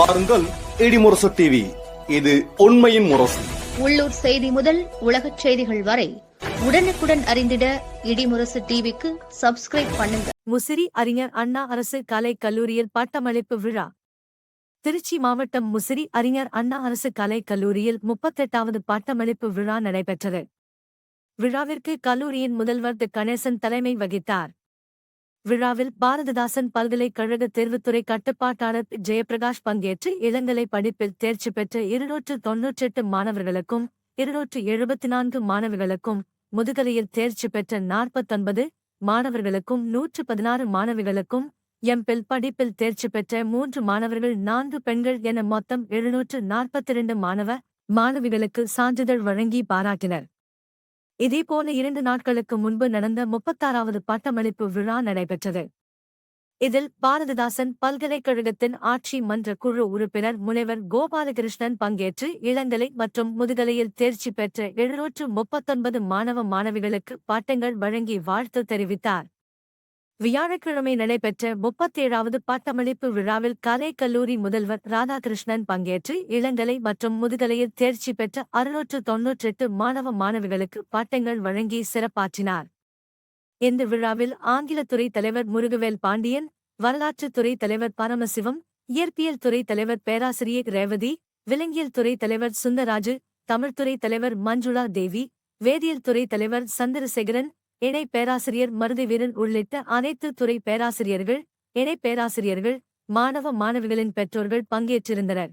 பாருங்கள் இடிமுரசு டிவி. இது உண்மையின் முரசு. உள்ளூர் செய்தி முதல் உலகச் செய்திகள் வரை உடனுக்குடன் அறிந்திட இடிமுரசு டிவிக்கு சப்ஸ்கிரைப் பண்ணுங்க. முசிறி அறிஞர் அண்ணா அரசு கலை கல்லூரியில் பட்டமளிப்பு விழா. திருச்சி மாவட்டம் முசிறி அறிஞர் அண்ணா அரசு கலை கல்லூரியில் 38வது பட்டமளிப்பு விழா நடைபெற்றது. விழாவிற்கு கல்லூரியின் முதல்வர் கணேசன் தலைமை வகித்தார். விழாவில் பாரதிதாசன் பல்கலைக்கழக தேர்வுத்துறை கட்டுப்பாட்டாளர் ஜெயபிரகாஷ் பங்கேற்று இளங்கலை படிப்பில் தேர்ச்சி பெற்ற 298 மாணவர்களுக்கும் 274 மாணவிகளுக்கும், முதுகலையில் தேர்ச்சி பெற்ற 49 மாணவர்களுக்கும் 116 மாணவிகளுக்கும், எம்பில் படிப்பில் தேர்ச்சி பெற்ற 3 மாணவர்கள் 4 பெண்கள் என மொத்தம் 742 மாணவ மாணவிகளுக்கு சான்றிதழ் வழங்கி பாராட்டினர். இதேபோல 2 நாட்களுக்கு முன்பு நடந்த 36வது பட்டமளிப்பு விழா நடைபெற்றது. இதில் பாரதிதாசன் பல்கலைக்கழகத்தின் ஆட்சி மன்ற குழு உறுப்பினர் முனைவர் கோபாலகிருஷ்ணன் பங்கேற்று இளங்கலை மற்றும் முதுகலையில் தேர்ச்சி பெற்ற 739 மாணவ மாணவிகளுக்கு பட்டங்கள் வழங்கி வாழ்த்து தெரிவித்தார். வியாழக்கிழமை நடைபெற்ற 37வது பட்டமளிப்பு விழாவில் கலை கல்லூரி முதல்வர் ராதாகிருஷ்ணன் பங்கேற்று இளங்கலை மற்றும் முதுகலையில் தேர்ச்சி பெற்ற 698 மாணவ மாணவிகளுக்கு பட்டங்கள் வழங்கி சிறப்பாற்றினார். இந்த விழாவில் ஆங்கிலத்துறை தலைவர் முருகவேல் பாண்டியன், வரலாற்றுத்துறை தலைவர் பரமசிவம், இயற்பியல் துறை தலைவர் பேராசிரியர் ரேவதி, விலங்கியல் துறை தலைவர் சுந்தராஜு, தமிழ்துறை தலைவர் மஞ்சுளா தேவி, வேதியியல் துறை தலைவர் சந்திரசேகரன், இணை பேராசிரியர் மருதுவீரன் உள்ளிட்ட அனைத்து துறை பேராசிரியர்கள், இணை பேராசிரியர்கள், மாணவ மாணவிகளின் பெற்றோர்கள் பங்கேற்றிருந்தனர்.